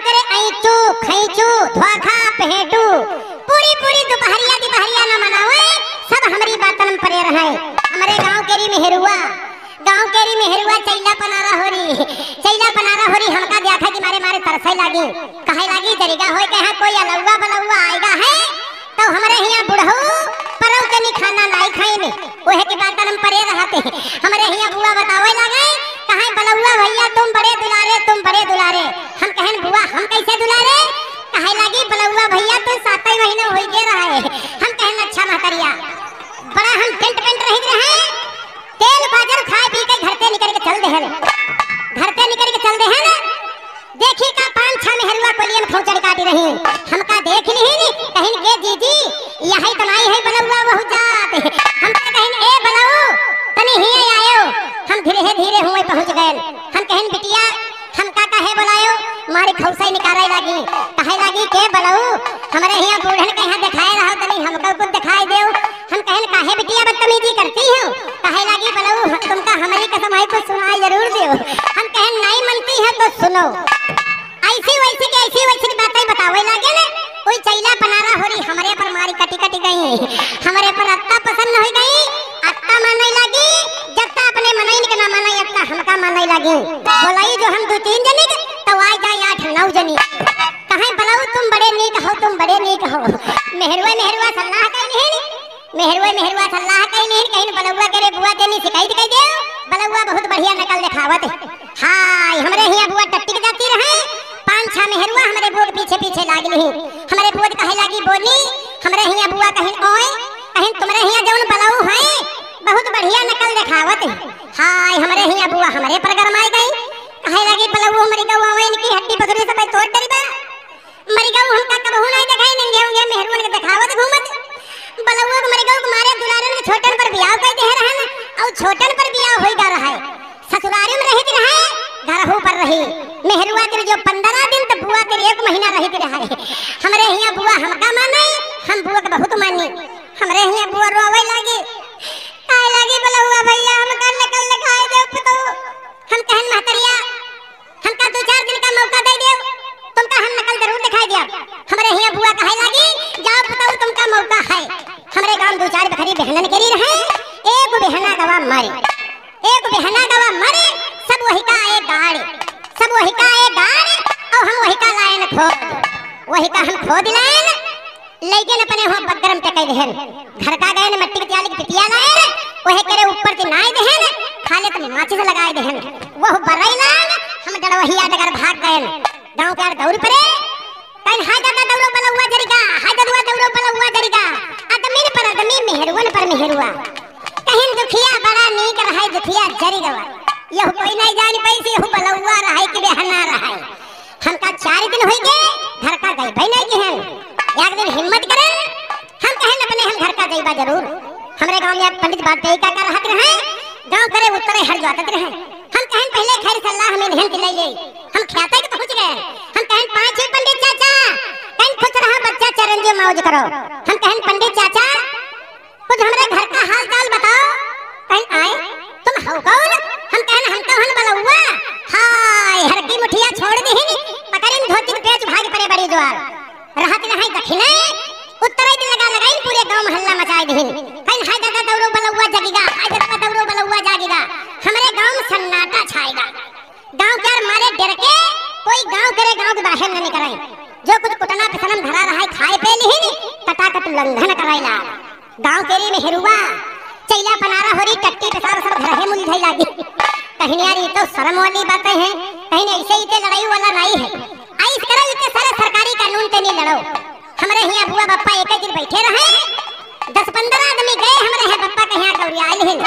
करे ऐचू खैचू धोखा पहेटू पूरी पूरी दोपहरिया दिपहरिया न मनावे सब हमारी बातन परे रहे। हमारे गांव केरी मेहरुआ चैला पनारा हो रही हमका देखा कि मारे मारे तरसे लागी कहे लागी जरिगा होय कहा कोई अलौवा बलौवा आएगा है तो हमारे यहाँ बुढ़ऊ परव के खाना लाई खाई में ओहे की बात हम परे रहते हैं। हमारे यहाँ बुआ बतावे लगे कहे बलौवा भैया तुम बड़े दुलारे हम कहन बुआ हम कैसे दुलारे कहे लगी बलौवा भैया तुम 7 महीने हो गए रहे हम कहन अच्छा महतरिया बड़ा हम टेंट रह रहे तेल बाजार खाए पी के घर से निकल के चल दे हैं देखी का 5-6 मेहरुआ कोलियन खौचर काटी रही हमका देख ली कहीं के दीदी यही तनाई है बलौवा बहुत जात हमका कहीं ए बलऊ तनी ही आयो हम धीरे हुए पहुंच गए हम कहीं बिटिया हमका कहे बुलायो मारी खौसाई निकारे लगी कहे लगी के बलऊ हमारे यहाँ बूढ़न के यहाँ दिखाए रहा तनी हमका कुछ दिखाई देओ हम कहें काहे बिटिया बदतमीजी करती हो कहे लगी बलऊ तुमका हमारी कसम है कुछ सुनाई जरूर दो हम कहें नहीं मनती है तो सुनो ऐसी वैसी बातें बतावे लगे ना कोई चैला पनारा हो रही हमारे पर मारी कटी गई हमारे पर अत्ता पसंद हो गई अत्ता मानने लगी जब तक अपने मनाई के ना मनाई अत्ता हमका मानने लगी बोलाई जो हम 2-3 जने तो आ जाए 8-9 जनी कहे बलऊ तुम बड़े नीक हो मेहरुआ सल्लाह कहीं मेहरुआ सल्लाह कहीं बलौवा करे बुआ देनी शिकायत कह दे बलौवा बहुत बढ़िया नकल दिखावत हाय हमरे यहाँ बुआ टट्टी जाती रहे 5-6 मेहरुआ हमारे बुआ के पीछे लाग ली हमारे बुआ कहे लगी बोली हमरे यहाँ बुआ कहीं ओए कहीं तुम्हारे यहाँ जौन बलऊ है बहुत बढ़िया नकल दिखावत हाय हमरे यहाँ बुआ हमारे पर गरमाई गई कहे लगी बलऊ मरी गऊ आवेन की हड्डी पसरी सब तोड़ डरीबा मरी गऊ हमका कबहू नहीं दिखाई नंगे होंगे मेहरुआ के दिखावत घूमत बलौवा के मरी गऊ मारे दुलारन के छोटन पर बियाह कह दे रहन और छोटन पर बियाह होई गा रहा है ससुरारी में रहित रहे घरहू पर रही मेहरुआ के जो 15 दिन तो बुआ के 1 महीना रहित रहे हमरे यहाँ बुआ हमका माने हम बुआ के बहुत मानी हमरे यहाँ बुआ रोवे लगी काहे लगी बलौवा भैया हमका नकल दिखाई दे पुतो हम कहन महतरिया हमका 2-4 दिन का मौका दे दे तुमका हम नकल जरूर दिखाई दिया हमरे यहाँ बुआ कहे लगी जाओ पुतो तुमका मौका है हमरे गांव 2-4 बखरी बहनन करी रहे एक बहना गवा मारे सब वही का एक गाड़ और हम वही का लायन हम खोद लायन लेकिन अपने हो बगरम टके देहन घर का गए मट्टी के त्याली की पिटिया लायन वही करे ऊपर के नाय देहन खाले तो माचिस लगाए देहन वो बरई लान हम डड़वहिया डगर भाग गए गांव के दौड़ परे कहीं हाय दादा दौड़ो बलौवा जरिगा आदमी पर आदमी मेहरुआ पर मेहरुआ कहीं दुखिया बड़ा नीक रहे दुखिया जरिगा यह कोई नहीं जानी पैसे यह बलौवा रहे कि बेहना रहे हमका 4 दिन हो गए घर का गई भाई नहीं हैं एक दिन हिम्मत करें हम कहें अपने हम घर का गईबा जरूर हमरे गांव में पंडित बात का रहत रहे गांव करे उत्तरे हर जात रहे हम कहें पहले खैर सलाह में नहीं ले गई हम ख्याते के पहुंच गए हम कहें 5 पंडित चाचा कहीं खुश रहा बच्चा चरंजी मौज करो हम कहें पंडित चाचा कुछ हमरे घर का हाल चाल बताओ कहीं आए तुम हो कौन हम कहन हम तो हन बलौवा हाय हर की मुठिया छोड़ दी पकड़िन धोती के पेच भाग पड़े बड़ी द्वार रहत नहीं दखिने उत्तरे दिन लगाई पूरे गांव मोहल्ला मचाई दी कहीं हाय दादा दौड़ो बलौवा जागेगा हमारे गांव में सन्नाटा छाएगा गांव के मारे डर के कोई गांव करे गांव के बाहर न निकले जो कुछ कुटना पिसनम धरा रहा है खाए पे ली कटाकट उल्लंघन कराइला गांव केरी में हेरुआ चैला पनारा हो रही टट्टी पेशाब सब घर है मुलझाई लागी कहीं यार ये तो शर्म वाली बातें हैं कहीं ऐसे ही लड़ाई वाला नहीं है ऐस करो इतने सारे सरकारी कानून पे नहीं लड़ो हमारे यहाँ बुआ बप्पा एक दिन बैठे रहे 10-15 आदमी गए हमारे यहाँ बप्पा के यहाँ कौरियाल हिल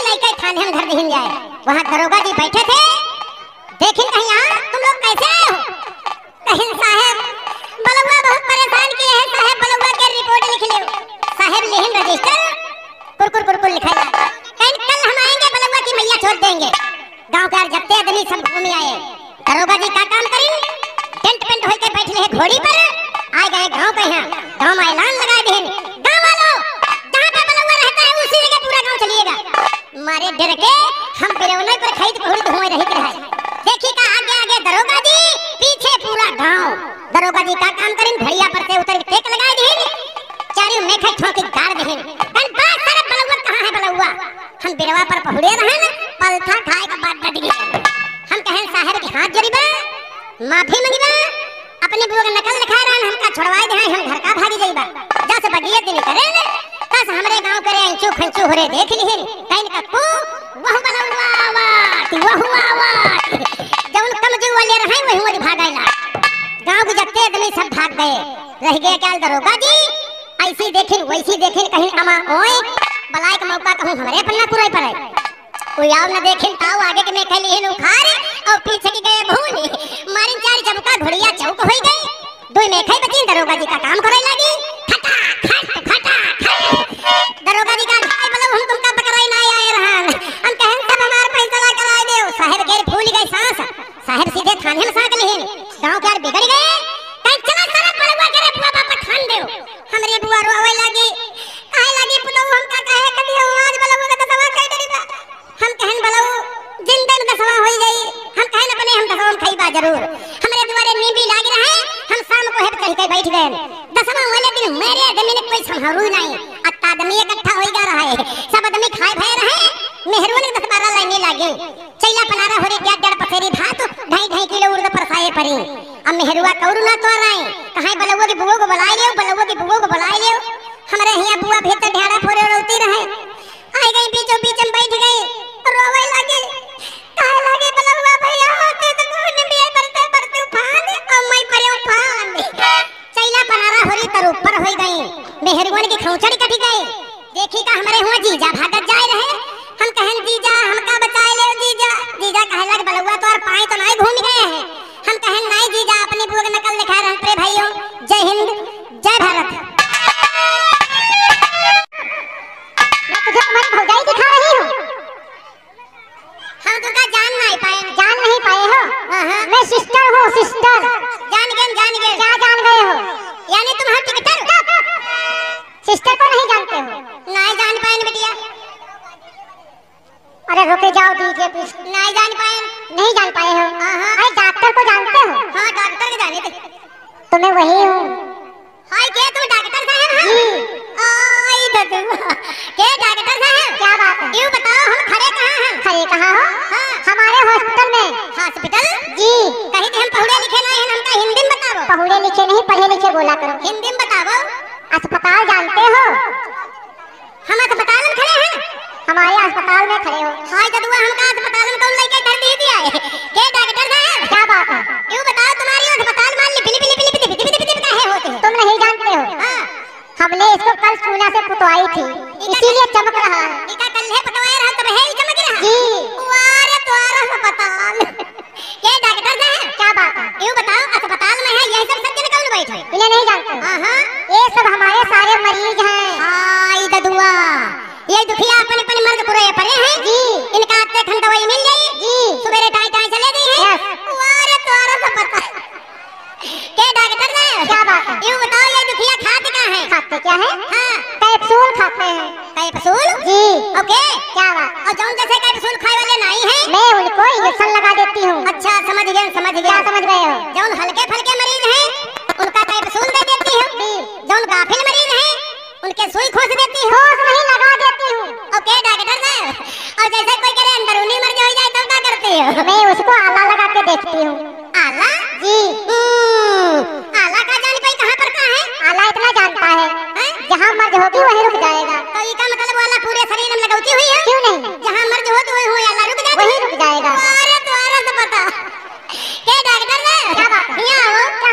लेके थाने हम घर दिहिन जाए वहाँ दरोगा जी बैठे थे देखिन कहीं यहाँ तुम लोग कैसे आए हो कहीं साहब बलौवा बहुत परेशान किए हैं साहब बलौवा के रिपोर्ट लिख लो साहब लेहिन रजिस्टर कुरकुर लिखाया कहीं कल हम आएंगे बलौवा की मैया छोड़ देंगे गांव के जत्ते आदमी सब घूम आए दरोगा जी का काम करें टेंट होके बैठ रहे घोड़ी पर आ गए गांव के यहाँ गांव में ऐलान लगा दे गांव वालों जहां पे बलौवा रहता है उसी जगह पूरा गांव चलिएगा मारे डर के हम बिरौना पर खरीद पहुंच हुए रहित रहे देखी का आगे दरोगा जी पीछे दरोगा जी का काम करें, भड़िया पर से उतर के टेक लगाए देन, चारियों में खै ठोकी गाड़ देन। कन बात सारा बलौआ कहां है बलौआ? हम बिरवा पर पहुड़े रहन, पलथा खाए का बात डट गई। हम कहें साहब के हाथ जोड़ीबा, माफी मंगीबा, अपने बुआ के नकल दिखा रहन, हमका छोड़वाई दे, हम घर का भागी जाईबा। जस बगिए दिन करे तस हमरे गांव करे अंचू खंचू होरे देख लिहिन, कहीं कक्कू वह बलौआ वाट वह वाट जौन कम जो वाले रहे वही मोरी भागाइला। गांव के जत्ते आदमी सब भाग गए, रह गए क्या दरोगा जी? ऐसी देखिन वैसी देखिन, कहीं अमा ओए बलाई का मौका कहूं हमरे पन्ना पुराई पड़े, कोई आव न देखिन ताऊ आगे के में खली हिन उखार और पीछे की गए भूल, मारिन चार चबका घोड़िया चौक होई गई, दुई में खई बचिन दरोगा जी का काम करे लगी। खटा दरोगा जी का भाई बोलो हम तुमका पकड़ाई ना आए रहन, हम कहन सब हमार फैसला कराए देओ। साहब के फूल गई सांस, साहब सीधे थाने में साक लेहिन, गांव के बिगड़ गए, कहीं चला सारा बलवा करे बुआ बापा ठान देओ। हमरे बुआ रोवे लगी, काहे लगी पुतौ हमका कहे कभी आज बलवा का दसवा कई डरीबा। हम कहन बलऊ जिंदन दसवा होई गई, हम कहन अपने हम दसवा में खईबा जरूर। हमरे दुआरे नींबी लागी रहे, हम शाम को हेब कहीं कहीं बैठ गए। दसवा वाले दिन मेरे आदमी ने कोई संभारू नहीं, अत्ता आदमी इकट्ठा होई जा रहा है, सब आदमी खाए भय रहे, मेहरवन के 10-12 लाइनें लागे, चैला पनारा होरे क्या डेढ़ पसेरी भात 2.5 किलो उर्द परसाए परी। अब मेहरुआ कौरू ना तो रहे, कहां बलवा की बुआ को बुलाए लियो, बलवा की बुआ को बुलाए लियो। हमरे हिया बुआ भीतर ढेड़ा फोरे रोती रहे, आई गई बीचों बीच में बैठ गई, रोवे लगी, काहे लगे बलवा भैया होते तो कोने भी बरते बरते उफान और मैं परे उफान। चैला पनारा होरी तर ऊपर होई गई, मेहरवन की खौचड़ी कटी गई, देखी का हमरे हुआ जीजा भागत जाए रहे। हम कहन जीजा हमका बचाए ले जीजा, जीजा कहे लग बलवा तो और पाए तो नहीं घूम गए हैं। हम कहन नहीं जीजा अपनी बुआ की नकल दिखा रहे प्रे भाइयों, जय हिंद जय भारत। मैं तुझे तुम्हारी भौजाई दिखा रही हूं, हम तुमका जान नहीं पाए हो। हां मैं सिस्टर हूं, सिस्टर। जान गए क्या जान गए हो? यानी तुम हम टिकटर सिस्टर को नहीं जानते हो? नहीं जान पाए बिटिया। अरे रुके जाओ डीजे प्लीज। नहीं जान पाए हो? अरे डॉक्टर को जानते हो? हां डॉक्टर को जाने थे, तो मैं वही हूं। हाय के तुम डॉक्टर साहब हो? जी। आई ददू के डॉक्टर साहब क्या बात है? यूं बताओ हम खड़े कहां हो? हां हमारे हॉस्पिटल में। हॉस्पिटल? जी। कहीं हम पढ़े लिखे नहीं हैं, हमका हिंदी में बताओ। पढ़े लिखे नहीं पढ़े लिखे बोला करो, हिंदी में बताओ। अस्पताल जानते हो? हम अस्पताल में खड़े हैं, हमारे अस्पताल में खड़े हो। हाय ददुआ हमका अस्पताल में कौन लेके कर दी दिया है? के डॉक्टर साहब क्या बात है? यूं बताओ तुम्हारी अस्पताल मान ली बिली काहे होते हो? तुम नहीं जानते हो? हां हमने इसको कल चूना से पुतवाई थी, इसीलिए चमक रहा है। इका कल है पुतवाया रहा तब है चमक रहा। जी। वारे तुम्हारा अस्पताल के डॉक्टर साहब क्या बात है? यूं बताओ अस्पताल में है यही सब सज्जन कौन बैठे? इन्हें नहीं जानते? हां ये सब हमारे सारे मरीज हैं। हाय ददुआ ये दुखिया अपन अपन मर्द पूरे पड़े हैं। जी। इनका आते खन दवाई मिल गई। जी। सवेरे टाई चले गई है। वारे तुम्हारा अस्पताल के डॉक्टर साहब क्या बात है? यूं बताओ ये दुखिया खाते क्या है? खाते क्या है? हां कैप्सूल खाते हैं। कैप्सूल? जी। ओके क्या बात? और जौन जैसे कैप्सूल खाए वाले नहीं है मैं उनको इंजेक्शन लगा देती हूं। अच्छा समझ गए क्या समझ गए हो? जौन हल्के फलके मरीज हैं उनका कैप्सूल दे देती हूं। जी। जौन गाफिल मरीज हैं उनके सुई खोस देती हूं। खोस नहीं लगा देती हूं। ओके डॉक्टर साहब और जैसे कोई करे अंदरूनी मर्ज हो जाए तो क्या करती हो? मैं उसको आला लगा के देखती हूं। आला? जी। आला का जान पाई कहां पर का है? आला इतना जानता है जहां मर्ज होगी वहीं रुक जाएगा। तो इसका मतलब वाला पूरे शरीर में लगौती हुई है? क्यों नहीं, जहां मर्ज हो तो